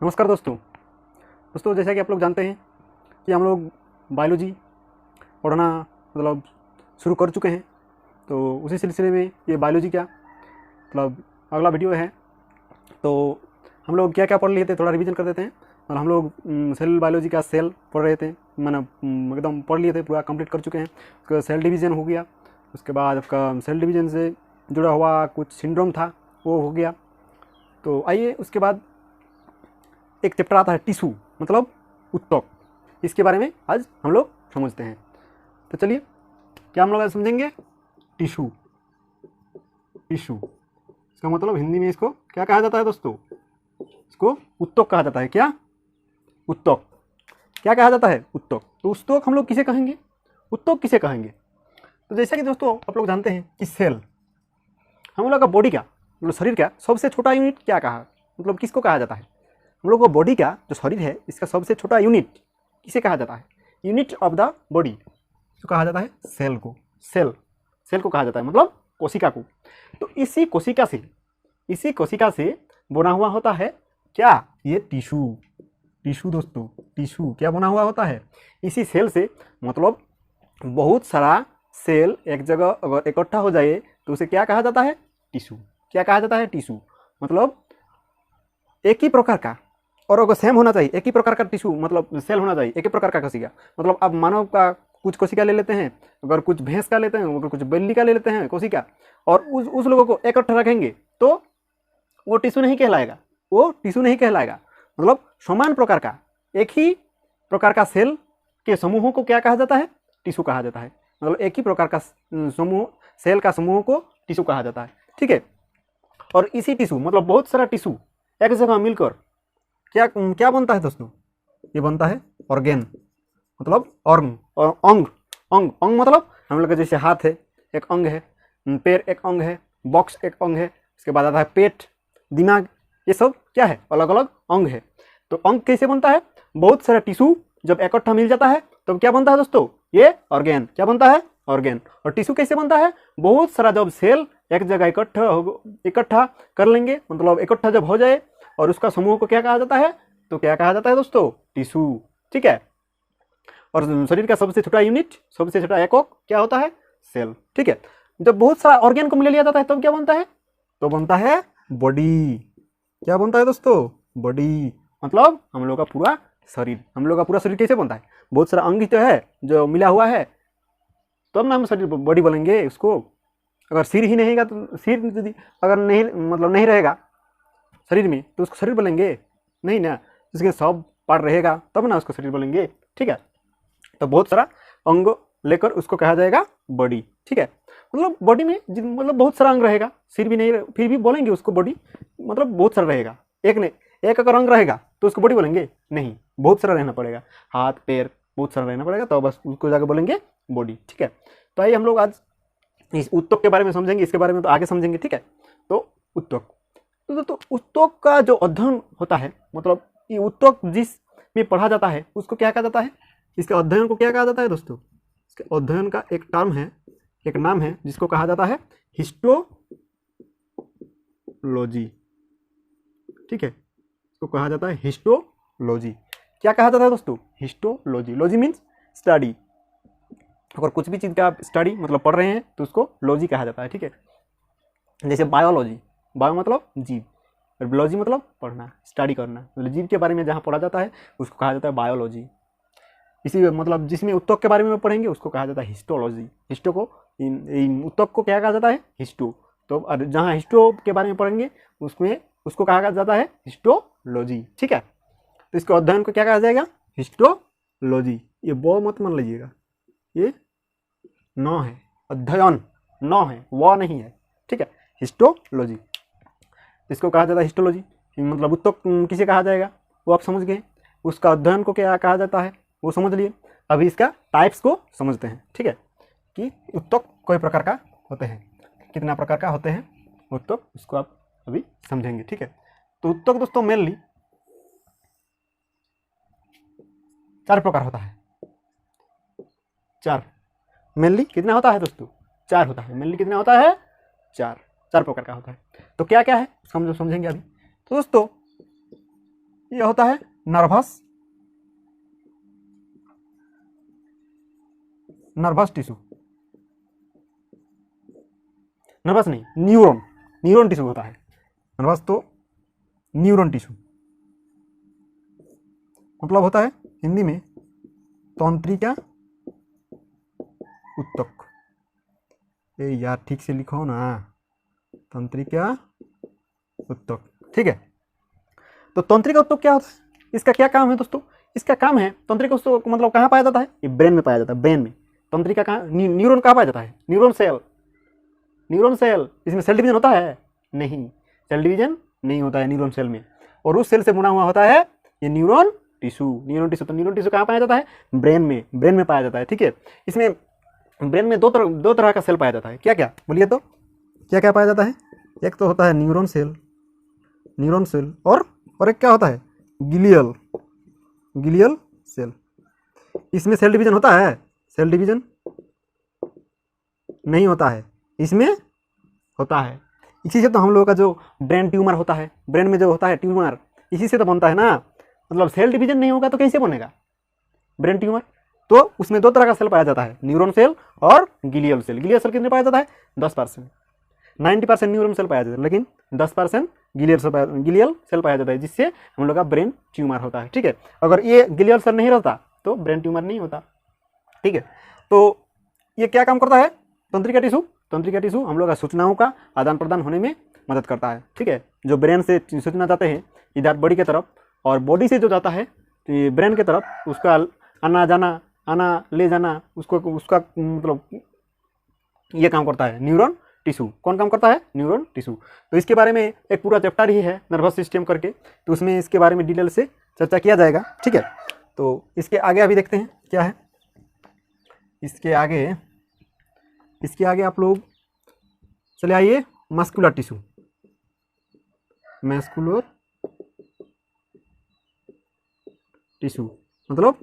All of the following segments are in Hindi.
नमस्कार दोस्तों जैसा कि आप लोग जानते हैं कि हम लोग बायोलॉजी पढ़ना मतलब शुरू कर चुके हैं। तो उसी सिलसिले में ये बायोलॉजी क्या मतलब अगला वीडियो है। तो हम लोग क्या क्या पढ़ लिए थे थोड़ा रिवीजन कर देते हैं। और हम लोग सेल बायोलॉजी का सेल पढ़ रहे थे, मैंने एकदम पढ़ लिए थे, पूरा कंप्लीट कर चुके हैं। उसका सेल डिवीज़न हो गया, उसके बाद आपका सेल डिवीज़न से जुड़ा हुआ कुछ सिंड्रोम था वो हो गया। तो आइए उसके बाद एक चैप्टर आता है टिश्यू मतलब उत्तक, इसके बारे में आज हम लोग समझते हैं। तो चलिए क्या हम लोग आज समझेंगे टिश्यू। इसका मतलब हिंदी में इसको क्या कहा जाता है दोस्तों? इसको उत्तक कहा जाता है। क्या उत्तक क्या कहा जाता है? उत्तक। तो उत्तक हम लोग किसे कहेंगे? उत्तक किसे कहेंगे? तो जैसा कि दोस्तों आप लोग जानते हैं कि सेल हम लोग का बॉडी का मतलब शरीर का सबसे छोटा यूनिट क्या कहा मतलब किसको कहा जाता है? हम लोग को बॉडी का जो शरीर है इसका सबसे छोटा यूनिट किसे कहा जाता है? यूनिट ऑफ द बॉडी जो कहा जाता है सेल को। सेल को कहा जाता है मतलब कोशिका को। तो इसी कोशिका से बना हुआ होता है क्या? ये टिश्यू दोस्तों। टिश्यू क्या बना हुआ होता है? इसी सेल से मतलब बहुत सारा सेल एक जगह अगर इकट्ठा हो जाए तो उसे क्या कहा जाता है? टिश्यू। क्या कहा जाता है? टिश्यू। मतलब एक ही प्रकार का और अगर सेम होना चाहिए, एक ही प्रकार का टिश्यू मतलब सेल होना चाहिए, एक ही प्रकार का कोशिका। मतलब अब मानव का कुछ कोशिका ले लेते हैं, अगर कुछ भैंस का लेते हैं, अगर कुछ बिल्ली का ले लेते हैं कोशिका, और उस लोगों को इकट्ठा रखेंगे तो वो टिश्यू नहीं कहलाएगा। मतलब समान प्रकार का एक ही प्रकार का सेल के समूहों को क्या कहा जाता है? टिश्यू कहा जाता है। मतलब एक ही प्रकार का समूह सेल का समूह को टिश्यू कहा जाता है। ठीक है। और इसी टिश्यू मतलब बहुत सारा टिश्यू एक जगह मिलकर क्या बनता है दोस्तों? ये बनता है ऑर्गेन मतलब अंग मतलब हम लोग का जैसे हाथ है एक अंग है, पैर एक अंग है, बॉक्स एक अंग है, इसके बाद आता है पेट, दिमाग, ये सब क्या है? अलग अलग अंग है। तो अंग कैसे बनता है? बहुत सारा टिश्यू जब इकट्ठा मिल जाता है तब क्या बनता है दोस्तों? ये ऑर्गेन। क्या बनता है? ऑर्गेन। और टिश्यू कैसे बनता है? बहुत सारा जब सेल एक जगह इकट्ठा कर लेंगे मतलब इकट्ठा जब हो जाए और उसका समूह को क्या कहा जाता है? तो क्या कहा जाता है दोस्तों? टिश्यू। ठीक है। और शरीर का सबसे छोटा यूनिट, सबसे छोटा एकक क्या होता है? सेल। ठीक है। जब बहुत सारा ऑर्गेन को मिला लिया जाता है तब क्या बनता है? तो बनता है बॉडी। क्या बनता है दोस्तों? बॉडी। मतलब हम लोग का पूरा शरीर कैसे बनता है? बहुत सारा अंग तो है जो मिला हुआ है तब ना हम शरीर बॉडी बोलेंगे उसको। अगर सिर ही नहीं तो सिर यदि अगर नहीं रहेगा शरीर में तो उसको शरीर बोलेंगे नहीं ना। उसके सब पार्ट रहेगा तब ना उसको शरीर बोलेंगे। ठीक है। तो बहुत सारा अंग लेकर उसको कहा जाएगा बॉडी। ठीक है। मतलब बॉडी में मतलब बहुत सारा अंग रहेगा, सिर भी नहीं फिर भी बोलेंगे उसको बॉडी। मतलब बहुत सारा रहेगा, एक अगर अंग रहेगा तो उसको बॉडी बोलेंगे नहीं, बहुत सारा रहना पड़ेगा, हाथ पैर बहुत सारा रहना पड़ेगा तो बस उसको जाकर बोलेंगे बॉडी। ठीक है। तो आइए हम लोग आज इस उत्तक के बारे में समझेंगे, इसके बारे में तो आगे समझेंगे। ठीक है। तो उत्तक तो उत्तक का जो अध्ययन होता है मतलब ये उत्तक जिस में पढ़ा जाता है उसको क्या कहा जाता है? इसके अध्ययन को क्या कहा जाता है दोस्तों? इसके अध्ययन का एक टर्म है, एक नाम है जिसको कहा जाता है हिस्टोलॉजी। ठीक है। इसको कहा जाता है हिस्टोलॉजी। क्या कहा जाता है दोस्तों? हिस्टोलॉजी। Logy means study. अगर कुछ भी चीज़ का आप स्टडी मतलब पढ़ रहे हैं तो उसको लॉजी कहा जाता है। ठीक है। जैसे बायोलॉजी, बायो मतलब जीव, और लॉजी मतलब पढ़ना, स्टडी करना, मतलब जीव के बारे में जहाँ पढ़ा जाता है उसको कहा जाता है बायोलॉजी। इसी मतलब जिसमें उत्तक के बारे में पढ़ेंगे उसको कहा जाता है हिस्टोलॉजी। हिस्टो को उत्तक को क्या कहा जाता है? हिस्टो। तो जहाँ हिस्टो के बारे में पढ़ेंगे उसको कहा जाता है हिस्टोलॉजी। ठीक है। तो इसको अध्ययन को क्या कहा जाएगा? हिस्टोलॉजी। ये वो मत मान लीजिएगा, ये न है, अध्ययन न है, वो नहीं है। ठीक है। हिस्टोलॉजी इसको कहा जाता है हिस्टोलॉजी। मतलब उत्तक किसे कहा जाएगा वो आप समझ गए। उसका अध्ययन को क्या कहा जाता है वो समझ लिए। अभी इसका टाइप्स को समझते हैं। ठीक है। कि उत्तक कई प्रकार का होते हैं, कितना प्रकार का होते हैं उत्तक, उसको आप अभी समझेंगे। ठीक है। तो उत्तक दोस्तों मेनली 4 प्रकार होता है। 4 मेनली कितना होता है दोस्तों? 4 होता है। मेनली कितना होता है? 4 प्रकार का होता है। तो क्या क्या है उसको हम जो समझेंगे अभी। तो दोस्तों ये होता है नर्वस टिश्यू, नर्वस नहीं, न्यूरॉन टिश्यू होता है। नर्वस तो न्यूरॉन टिश्यू मतलब होता है हिंदी में तंत्रिका उत्तक। ए यार ठीक से लिखो ना, तंत्रिका उत्तक, ठीक है। तो तंत्रिका उत्तक क्या होता है, इसका क्या काम है दोस्तों? इसका काम है, तंत्रिका उत्तक मतलब कहाँ पाया जाता है? ये ब्रेन में पाया जाता है, ब्रेन में। तंत्रिका कहाँ, न्यूरॉन कहाँ पाया जाता है? Neuron cell. इसमें सेल डिवीजन होता है? नहीं, सेल डिवीजन नहीं होता है न्यूरॉन सेल में, और उस सेल से बुना हुआ होता है ये न्यूरॉन टिश्यू। तो न्यूरॉन टिश्यू कहाँ पाया जाता है? ब्रेन में पाया जाता है, ठीक है। इसमें ब्रेन में दो तरह का सेल पाया जाता है। क्या क्या बोलिए तो, क्या पाया जाता है? एक तो होता है न्यूरॉन सेल, और एक क्या होता है? Glial cell. इसमें सेल डिवीजन होता है? सेल डिवीजन नहीं होता है, इसमें होता है। इसी से तो हम लोगों का जो ब्रेन ट्यूमर होता है, ब्रेन में जो होता है ट्यूमर, इसी से तो बनता है ना। मतलब सेल डिवीजन नहीं होगा तो कैसे बनेगा ब्रेन ट्यूमर? तो उसमें दो तरह का सेल पाया जाता है, न्यूरॉन सेल और गिलियल सेल। गिलियल सेल कितने पाया जाता है? 10%। 90% न्यूरॉन सेल पाया जाता है, लेकिन 10% गिलियल सेल पाया जाता है, जिससे हम लोग का ब्रेन ट्यूमर होता है, ठीक है। अगर ये गिलियल सेल नहीं रहता तो ब्रेन ट्यूमर नहीं होता, ठीक है। तो ये क्या काम करता है? तंत्रिका टिश्यू हम लोग का सूचनाओं का आदान प्रदान होने में मदद करता है, ठीक है। जो ब्रेन से सूचना जाते हैं इधर बॉडी की तरफ, और बॉडी से जो जाता है ब्रेन की तरफ, उसका आना ले जाना, उसका मतलब ये काम करता है न्यूरॉन टिश्यू। कौन काम करता है? Neuron tissue. तो इसके बारे में एक पूरा चैप्टर ही है नर्वस सिस्टम करके, तो उसमें इसके बारे में डिटेल से चर्चा किया जाएगा, ठीक है। तो इसके आगे अभी देखते हैं क्या है। इसके आगे आप लोग चले आइए, मस्कुलर टिश्यू। मस्कुलर टिश्यू मतलब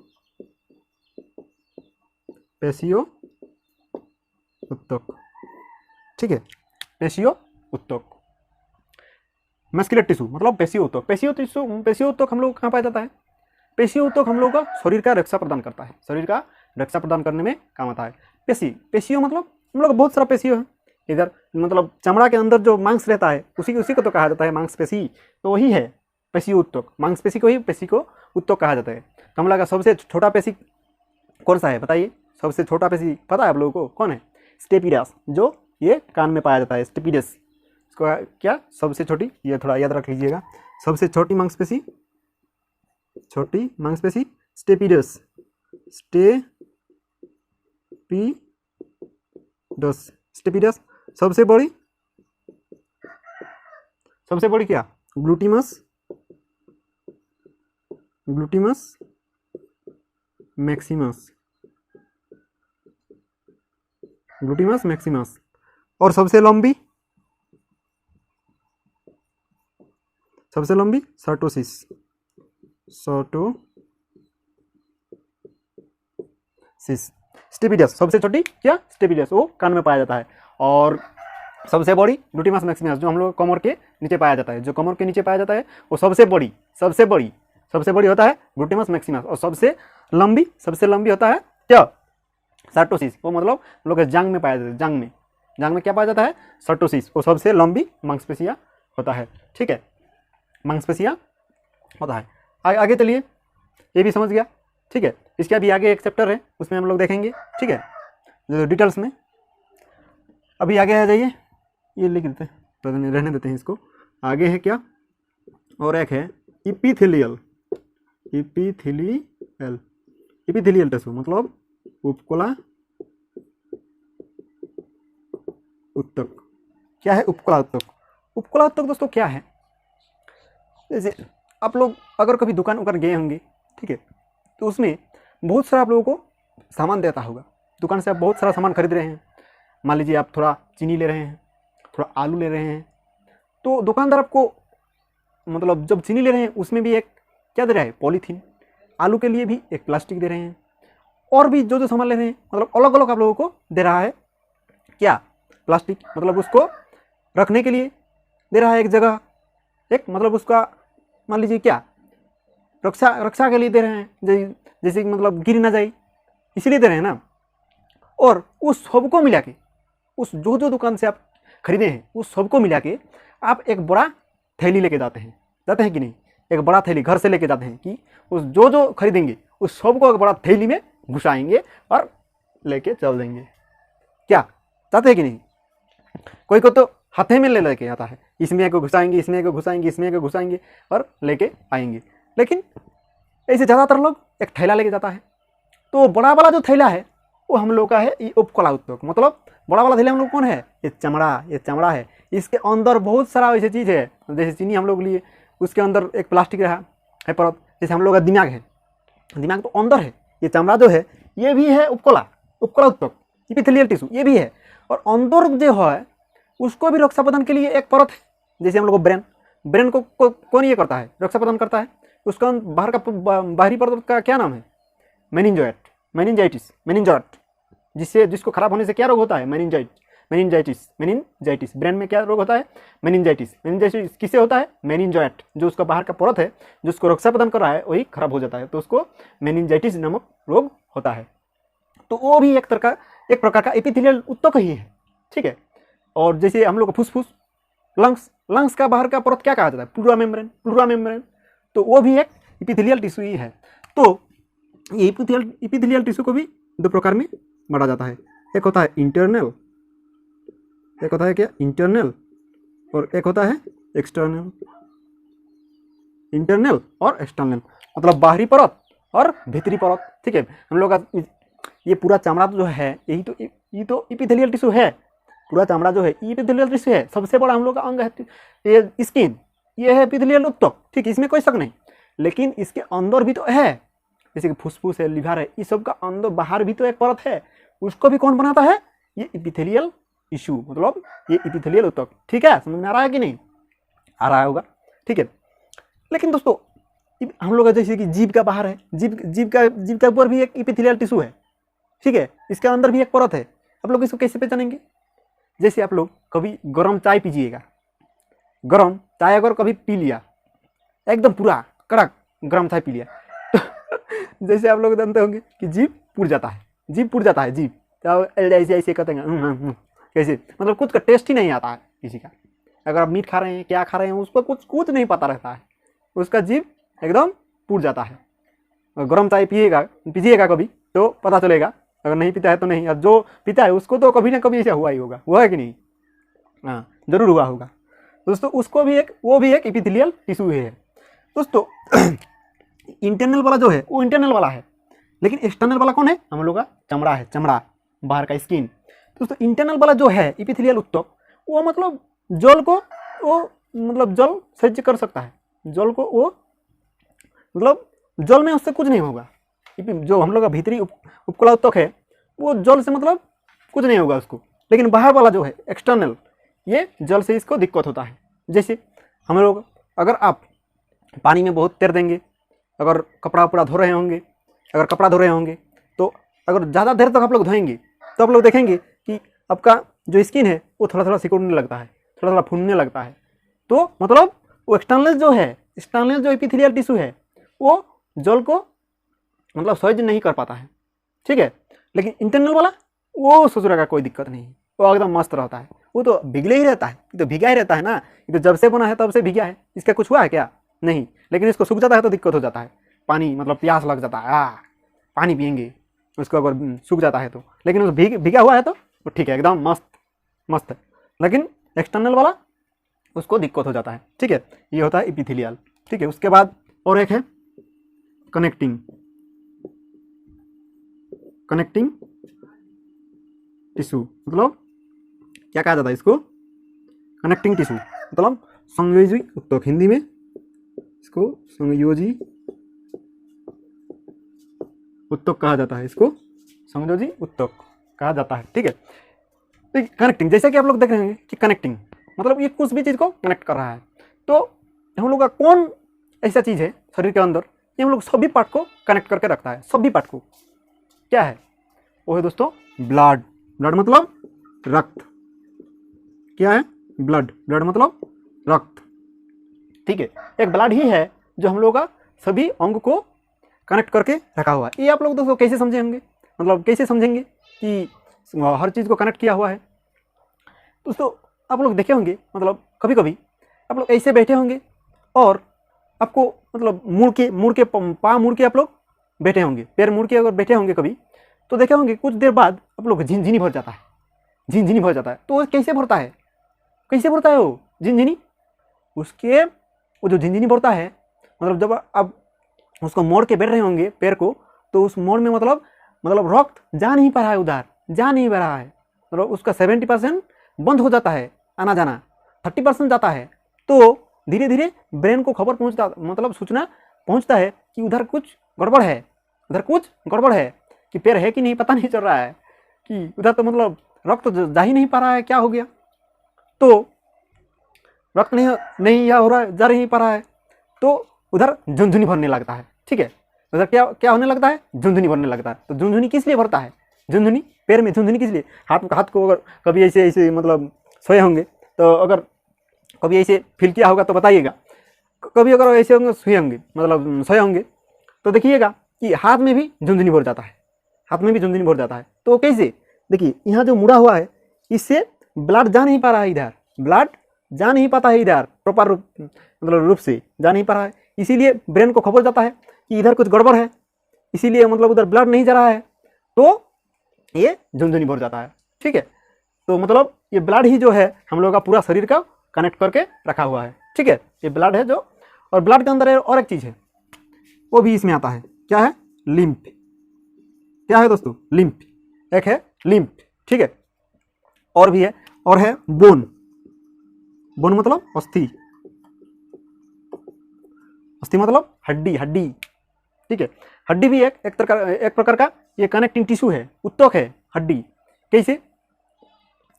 पेशियो उत्तक, ठीक है। पेशियो उत्तक, मस्कुलर टिश्यू मतलब पेशियो उत्तक। पेशियो उत्तक हम लोग कहाँ पाया जाता है? पेशियो उत्तक हम लोग का शरीर का रक्षा प्रदान करता है, शरीर का रक्षा प्रदान करने में काम आता है। पेशियो मतलब हम लोग बहुत सारा पेशियो है इधर, मतलब चमड़ा के अंदर जो मांस रहता है उसी को तो कहा जाता है मांसपेशी, तो वही है पेशियो उत्तक। मांसपेशी को ही पेशी को उत्तक कहा जाता है। तो हम लोग का सबसे छोटा पेशी कौन सा है बताइए? सबसे छोटा पेशी पता है आप लोगों को कौन है? स्टेपिडस, जो ये कान में पाया जाता है, स्टेपिडस। इसको क्या सबसे छोटी, ये थोड़ा याद रख लीजिएगा, सबसे छोटी मांसपेशी स्टेपिडस। स्टेपिडस। सबसे बड़ी क्या? ग्लूटिमस मैक्सिमस। और सबसे लंबी सर्टोसिस। स्टेपिडस सबसे छोटी क्या? स्टेपिडस, वो कान में पाया जाता है। और सबसे बड़ी ग्लूटिमस मैक्सिमस, जो हम लोग कमर के नीचे पाया जाता है, वो सबसे बड़ी होता है ग्लूटिमस मैक्सिमस। और सबसे लंबी होता है क्या? सर्टोसिस। वो मतलब हम लोग जांग में पाया जाता है, जांग में क्या पाया जाता है? सर्टोसिस। वो सबसे लंबी मांसपेशियां होता है, ठीक है, मांसपेशियां होता है। आगे चलिए, ये भी समझ गया, ठीक है। इसके अभी आगे एक चैप्टर है, उसमें हम लोग देखेंगे, ठीक है, डिटेल्स में। अभी आगे आ जाइए, ये लिख देते हैं, तो रहने देते हैं इसको। आगे है क्या? और एक है इपिथेलियल टिश्यू मतलब उपकुला उत्तक। क्या है उपकुला उत्तक दोस्तों क्या है? जैसे आप लोग अगर कभी दुकान गए होंगे, ठीक है, तो उसमें बहुत सारा आप लोगों को सामान देता होगा। दुकान से आप बहुत सारा सामान खरीद रहे हैं, मान लीजिए आप थोड़ा चीनी ले रहे हैं, थोड़ा आलू ले रहे हैं, तो दुकानदार आपको मतलब जब चीनी ले रहे हैं उसमें भी एक क्या दे रहा है? पॉलीथीन। आलू के लिए भी एक प्लास्टिक दे रहे हैं, और भी जो सामान ले रहे हैं मतलब अलग अलग आप लोगों को दे रहा है क्या? प्लास्टिक। मतलब उसको रखने के लिए दे रहा है एक जगह, एक मतलब उसका मान लीजिए क्या रक्षा रक्षा के लिए दे रहे हैं, जैसे कि मतलब गिर ना जाए इसीलिए दे रहे हैं ना। और उस सबको मिला के, उस जो जो दुकान से आप खरीदे हैं उस सबको मिला के आप एक बड़ा थैली लेके जाते हैं कि नहीं, एक बड़ा थैली घर से लेके जाते हैं कि उस जो जो खरीदेंगे उस सबको एक बड़ा थैली में घुसाएंगे और लेके चल देंगे। क्या चाहते हैं कि नहीं? कोई को तो हाथे में ले लेके आता है, इसमें को घुसाएंगे, इसमें को घुसाएंगे, इसमें को घुसाएंगे और लेके आएंगे। लेकिन ऐसे ज़्यादातर लोग एक थैला लेके जाता है। तो बड़ा वाला जो थैला है वो हम लोग का है ये उपकला उत्तक, मतलब बड़ा वाला थैला हम लोग कौन है, ये चमड़ा है। इसके अंदर बहुत सारा ऐसी चीज़ है, जैसे चीनी हम लोग लिए उसके अंदर एक प्लास्टिक रहा है परत, जैसे हम लोग का दिमाग है, दिमाग तो अंदर है, ये चमड़ा जो है ये भी है उपकला उत्तक, एपिथेलियल टिश्यू ये भी है। और अंदर जो है उसको भी रक्षा प्रदान के लिए एक परत है, जैसे हम लोग को ब्रेन को कौन ये करता है, रक्षा प्रदान करता है। उसका बाहर का बाहरी परत का क्या नाम है, मेनिंजाइटिस, जिसको खराब होने से क्या रोग होता है, मेनिंजाइटिस। ब्रेन में क्या रोग होता है, मेनिंजाइटिस किससे होता है, मेनिंजाइट, जो उसका बाहर का परत है जो उसको रक्षा प्रदान कर रहा है वही खराब हो जाता है, तो उसको मेनिंजाइटिस नामक रोग होता है। तो वो भी एक प्रकार का एपिथेलियल उत्तक ही है, ठीक है। और जैसे हम लोग का फुसफुस, लंग्स का बाहर का परत क्या कहा जाता है, प्लूरा मेम्ब्रेन, तो वो भी एक एपिथेलियल टिश्यू ही है। तो ये एपिथेलियल टिश्यू को भी दो प्रकार में बांटा जाता है, एक होता है इंटरनल, एक होता है क्या इंटरनल, और एक होता है एक्सटर्नल। इंटरनल और एक्सटर्नल मतलब बाहरी परत और भीतरी परत, ठीक है। हम लोग का ये पूरा चमड़ा जो है ये तो एपिथेलियल टिश्यू है, पूरा चमड़ा जो है ये एपिथेलियल टिश्यू है। सबसे बड़ा हम लोग का अंग है ये स्किन, ये है एपिथेलियल उत्तक, ठीक, इसमें कोई शक नहीं। लेकिन इसके अंदर भी तो है, जैसे कि फुसफुस है, लिवर है, ये सब का अंदर बाहर भी तो एक परत है, उसको भी कौन बनाता है, ये एपिथेलियल टिश्यू, मतलब ये एपिथेलियल उत्तक, ठीक है। समझ में आ रहा है कि नहीं आ रहा होगा, ठीक है। लेकिन दोस्तों हम लोग का जैसे कि जीभ का बाहर है, जीभ का ऊपर भी एक एपिथेलियल टिश्यू है, ठीक है, इसके अंदर भी एक परत है। आप लोग इसको कैसे पहचानेंगे, जैसे आप लोग कभी गर्म चाय पीजिएगा, गर्म चाय अगर कभी पी लिया, एकदम पूरा कड़क गर्म चाय पी लिया, तो जैसे आप लोग जानते होंगे कि जीभ पुड़ जाता है, जीभ ऐसे कहते हैं कैसे, मतलब कुछ का टेस्ट ही नहीं आता है किसी का। अगर आप मीट खा रहे हैं, क्या खा रहे हैं, उसको कुछ नहीं पता रहता है, उसका जीभ एकदम पुड़ जाता है। गर्म चाय पीजिएगा कभी तो पता चलेगा, अगर नहीं पीता है तो नहीं, और जो पीता है उसको तो कभी ना कभी ऐसा हुआ ही होगा, हुआ है कि नहीं, हाँ जरूर हुआ होगा दोस्तों। उसको भी वो भी एक एपिथेलियल टिश्यू है दोस्तों। इंटरनल वाला जो है वो इंटरनल वाला है, लेकिन एक्सटर्नल वाला कौन है, हम लोग का चमड़ा है, चमड़ा बाहर का स्किन। दोस्तों इंटरनल वाला जो है एपिथेलियल उत्तक, वो मतलब जल को वो मतलब जल सह्य कर सकता है, जल को वो मतलब जल में उससे कुछ नहीं होगा। जो हम लोग का भीतरी उपकला उत्तक है वो जल से मतलब कुछ नहीं होगा उसको। लेकिन बाहर वाला जो है एक्सटर्नल, ये जल से इसको दिक्कत होता है। जैसे हम लोग अगर आप पानी में बहुत तैर देंगे, अगर कपड़ा उपड़ा धो रहे होंगे, तो अगर ज़्यादा देर तक आप लोग धोएंगे तो आप लोग देखेंगे कि आपका जो स्किन है वो थोड़ा थोड़ा सिकुड़ने लगता है, थोड़ा थोड़ा फूलने लगता है। तो मतलब वो एक्सटर्नल जो एपिथेलियल टिश्यू है वो जल को मतलब सहज नहीं कर पाता है, ठीक है। लेकिन इंटरनल वाला वो ससुरा का कोई दिक्कत नहीं, वो एकदम मस्त रहता है, वो तो भिगले ही रहता है, ये तो भीगा ही रहता है ना, ये तो जब से बना है तब से भीगा है, इसका कुछ हुआ है क्या, नहीं। लेकिन इसको सूख जाता है तो दिक्कत हो जाता है, पानी मतलब प्यास लग जाता है, पानी पियेंगे उसको अगर सूख जाता है तो। लेकिन उस भीगा हुआ है तो ठीक है, एकदम मस्त है। लेकिन एक्सटर्नल वाला उसको दिक्कत हो जाता है, ठीक है। ये होता है एपिथेलियल, ठीक है। उसके बाद और एक है कनेक्टिंग टिश्यू, मतलब क्या कहा जाता है इसको, कनेक्टिंग टिश्यू मतलब संयोजी उत्तक, हिंदी में इसको संयोजी उत्तक कहा जाता है, इसको संयोजी उत्तक कहा जाता है, ठीक है। तो कनेक्टिंग, जैसे कि आप लोग देख रहे हैं कि कनेक्टिंग मतलब ये कुछ भी चीज़ को कनेक्ट कर रहा है। तो हम लोग का कौन ऐसा चीज़ है शरीर के अंदर, ये हम लोग सभी पार्ट को कनेक्ट करके रखता है, सभी पार्ट को। क्या है वो है दोस्तों, ब्लड मतलब रक्त। क्या है, ब्लड मतलब रक्त, ठीक है। एक ब्लड ही है जो हम लोग का सभी अंग को कनेक्ट करके रखा हुआ है। ये आप लोग दोस्तों कैसे समझे होंगे, मतलब कैसे समझेंगे कि हर चीज़ को कनेक्ट किया हुआ है। दोस्तों आप लोग देखे होंगे, मतलब कभी कभी आप लोग ऐसे बैठे होंगे और आपको मतलब मुड़ के पाँव मुड़ के आप लोग बैठे होंगे, पैर मुड़ के अगर बैठे होंगे कभी, तो देखे होंगे कुछ देर बाद आप लोग झिनझिनी भर जाता है, झिनझिनी भर जाता है। तो वो कैसे भरता है, कैसे भरता है वो झिनझिनी? उसके वो जो झिनझिनी भरता है, मतलब जब आप उसको मोड़ के बैठ रहे होंगे पैर को, तो उस मोड़ में मतलब रक्त जा नहीं पा रहा है, उधर जा नहीं पा रहा है, मतलब उसका 70% बंद हो जाता है आना जाना, 30% जाता है। तो धीरे धीरे ब्रेन को खबर पहुंचता, मतलब सूचना पहुंचता है कि उधर कुछ गड़बड़ है, उधर कुछ गड़बड़ है, कि पैर है कि नहीं पता नहीं चल रहा है, कि उधर तो मतलब रक्त जा ही नहीं पा रहा है, क्या हो गया? तो रक्त नहीं या हो रहा है, जा नहीं पा रहा है, तो उधर झुनझुनी भरने लगता है। ठीक है, उधर क्या होने लगता है? झुनझुनी भरने लगता है। तो झुनझुनी किस लिए भरता है? झुनझुनी पैर में झुनझुनी किस लिए? हाथ को अगर कभी ऐसे मतलब सोए होंगे, तो अगर कभी ऐसे फील किया होगा तो बताइएगा। कभी अगर ऐसे होंगे सोए होंगे, मतलब सोए होंगे, तो देखिएगा कि हाथ में भी झुनझुनी भर जाता है, हाथ में भी झुनझुनी भर जाता है। तो कैसे? देखिए यहाँ जो मुड़ा हुआ है, इससे ब्लड जा नहीं पा रहा है, इधर ब्लड जा नहीं पाता है, इधर प्रॉपर रूप से जा नहीं पा रहा है। इसीलिए ब्रेन को खबर जाता है कि इधर कुछ गड़बड़ है, इसीलिए मतलब उधर ब्लड नहीं जा रहा है, तो ये झुनझुनी भर जाता है। ठीक है, तो मतलब ये ब्लड ही जो है हम लोग का पूरा शरीर का कनेक्ट करके रखा हुआ है। ठीक है, ये ब्लड है जो, और ब्लड के अंदर और एक चीज़ है, वो भी इसमें आता है। क्या है? लिम्फ। क्या है दोस्तों? लिम्फ। एक है लिम्फ। ठीक है, और भी है, और है बोन। बोन मतलब अस्थि, अस्थि मतलब हड्डी, हड्डी। ठीक है, हड्डी भी एक प्रकार का ये कनेक्टिंग टिश्यू है, उत्तक है हड्डी। कैसे?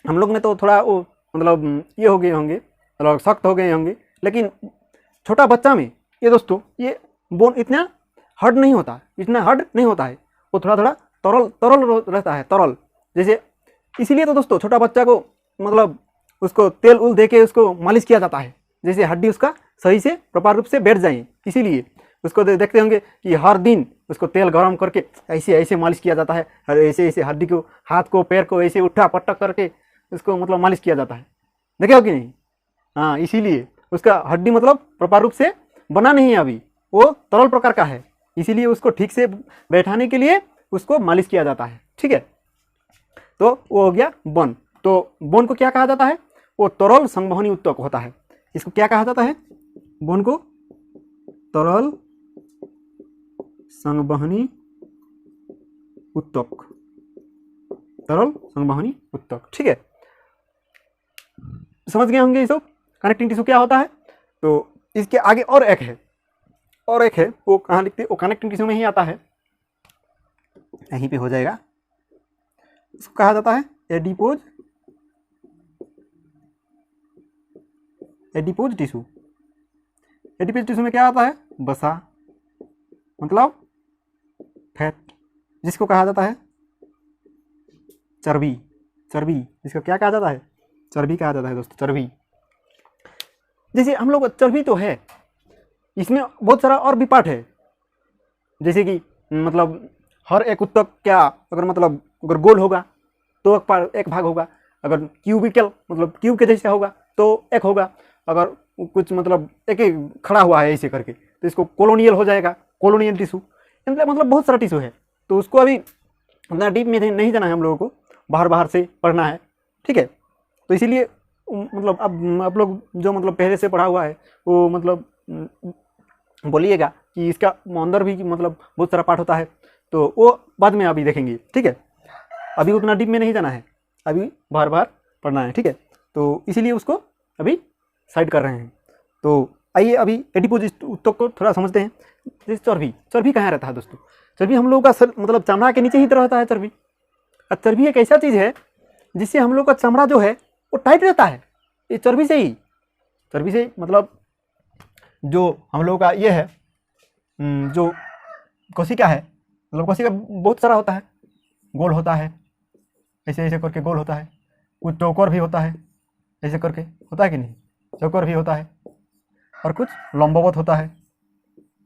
हम लोग में तो थोड़ा वो मतलब ये हो गए होंगे, मतलब सख्त हो गए होंगे, लेकिन छोटा बच्चा में ये दोस्तों ये बोन इतना हार्ड नहीं होता, इतना हार्ड नहीं होता है, वो थोड़ा थोड़ा तरल रहता है, तरल जैसे। इसीलिए तो दोस्तों छोटा बच्चा को मतलब उसको तेल उल दे के उसको मालिश किया जाता है, जैसे हड्डी उसका सही से प्रॉपर रूप से बैठ जाए। इसीलिए उसको देखते होंगे कि हर दिन उसको तेल गरम करके ऐसे ऐसे मालिश किया जाता है, ऐसे ऐसे हड्डी को, हाथ को, पैर को ऐसे उठा पटक करके उसको मतलब मालिश किया जाता है। देखे हो कि नहीं? हाँ, इसीलिए उसका हड्डी मतलब प्रॉपर रूप से बना नहीं है अभी, वो तरल प्रकार का है, इसीलिए उसको ठीक से बैठाने के लिए उसको मालिश किया जाता है। ठीक है, तो वो हो गया बोन। तो बोन को क्या कहा जाता है? वो तरल संवहनी उत्तक होता है। इसको क्या कहा जाता है? बोन को तरल संवहनी उत्तक, तरल संवहनी उत्तक। ठीक है, समझ गए होंगे ये सब कनेक्टिंग टिश्यू क्या होता है। तो इसके आगे और एक है, वो कहाँ लिखते हैं? वो कनेक्टिंग टिश्यू में ही आता है, यहीं पे हो जाएगा। इसको कहा जाता है एडिपोज टिश्यू। एडिपोज टिश्यू में क्या आता है? वसा, मतलब फैट, जिसको कहा जाता है चर्बी। जिसको क्या कहा जाता है? चर्बी कहा जाता है दोस्तों, चर्बी। जैसे हम लोग चर्बी तो है, इसमें बहुत सारा और भी पार्ट है, जैसे कि मतलब हर एक उत्तक क्या अगर गोल होगा तो एक भाग होगा, अगर क्यूबिकल मतलब क्यूब के जैसा होगा तो एक होगा, अगर कुछ मतलब एक खड़ा हुआ है ऐसे करके तो इसको कॉलोनियल हो जाएगा, कॉलोनियल टिश्यू। मतलब बहुत सारा टिश्यू है, तो उसको अभी उतना डीप में नहीं जाना है हम लोगों को, बाहर से पढ़ना है। ठीक है, तो इसीलिए मतलब अब आप लोग जो मतलब पहले से पढ़ा हुआ है वो मतलब बोलिएगा कि इसका अंदर भी मतलब बहुत सारा पार्ट होता है, तो वो बाद में अभी देखेंगे। ठीक है, अभी उतना डीप में नहीं जाना है, अभी बार पढ़ना है। ठीक है, तो इसीलिए उसको अभी साइड कर रहे हैं। तो आइए अभी एडिपोज उत्तक को थोड़ा समझते हैं। जैसे चर्बी कहाँ रहता है दोस्तों? चर्बी हम लोग का मतलब चमड़ा के नीचे ही तो रहता है चर्बी। और चर्बी एक ऐसा चीज़ है जिससे हम लोग का चमड़ा जो है वो टाइट रहता है, ये चर्बी से ही मतलब जो हम लोग का ये है जो कोशिका है, मतलब कोशिका बहुत सारा होता है, गोल होता है, ऐसे ऐसे करके गोल होता है, कुछ चौकोर भी होता है, ऐसे करके होता है कि नहीं? चौकोर भी होता है, और कुछ लंबवत होता है।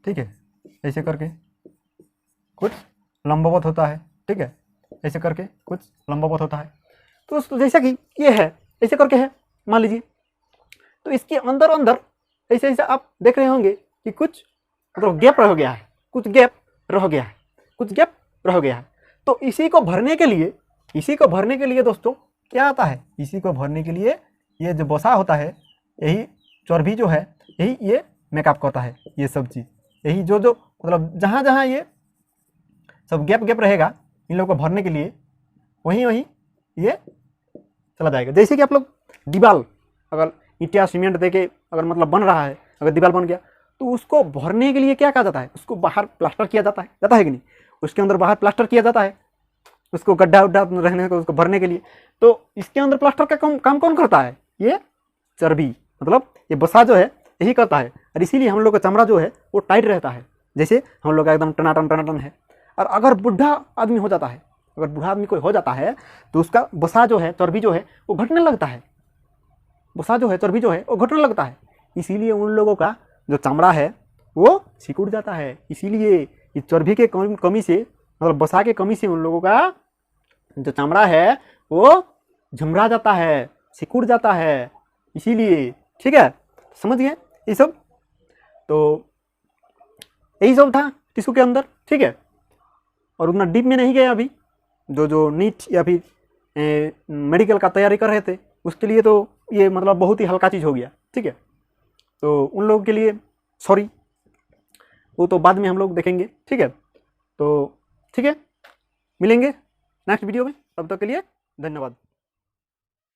ठीक है, ऐसे करके कुछ लंबवत होता है, ठीक है, ऐसे करके कुछ लंबवत होता है। तो जैसा कि ये है ऐसे करके है मान लीजिए, तो इसके अंदर अंदर ऐसे ऐसे आप देख रहे होंगे कि कुछ मतलब गैप रह गया है, कुछ गैप रह गया है, कुछ गैप रह गया है। तो इसी को भरने के लिए दोस्तों क्या आता है, इसी को भरने के लिए ये जो बसा होता है, यही चर्बी जो है, यही ये मेकअप करता है, ये सब चीज़, यही जो मतलब जहाँ जहाँ ये सब गैप रहेगा इन लोगों को भरने के लिए, वहीं ये चला जाएगा। जैसे कि आप लोग दीवार अगर ईंटा सीमेंट दे के अगर मतलब बन रहा है, अगर दीवार बन गया तो उसको भरने के लिए क्या कहा जाता है, उसको बाहर प्लास्टर किया जाता है कि नहीं, उसके अंदर बाहर प्लास्टर किया जाता है, उसको गड्ढा उड्ढा रहने को उसको भरने के लिए। तो इसके अंदर प्लास्टर का काम कौन करता है, ये चर्बी, मतलब ये बसा जो है यही करता है। और इसीलिए हम लोग का चमड़ा जो है वो टाइट रहता है, जैसे हम लोग का एकदम टनाटन है। और अगर बूढ़ा आदमी हो जाता है, अगर बूढ़ा आदमी कोई हो जाता है तो उसका बसा जो है, चर्बी जो है वो घटने लगता है, बसा जो है, चर्बी जो है वो घटने लगता है। इसीलिए उन लोगों का जो चमड़ा है वो सिकुड़ जाता है। इसीलिए इस चर्बी के कमी से, मतलब बसा के कमी से उन लोगों का जो चमड़ा है वो झमरा जाता है, सिकुड़ जाता है। इसीलिए ठीक है, समझ गए ये सब। तो यही सब था टिश्यू के अंदर, ठीक है। और उतना डीप में नहीं गए अभी, जो नीट या फिर मेडिकल का तैयारी कर रहे थे उसके लिए तो ये मतलब बहुत ही हल्का चीज़ हो गया, ठीक है। तो उन लोगों के लिए सॉरी, वो तो बाद में हम लोग देखेंगे, ठीक है। तो ठीक है, मिलेंगे नेक्स्ट वीडियो में, तब तक के लिए धन्यवाद।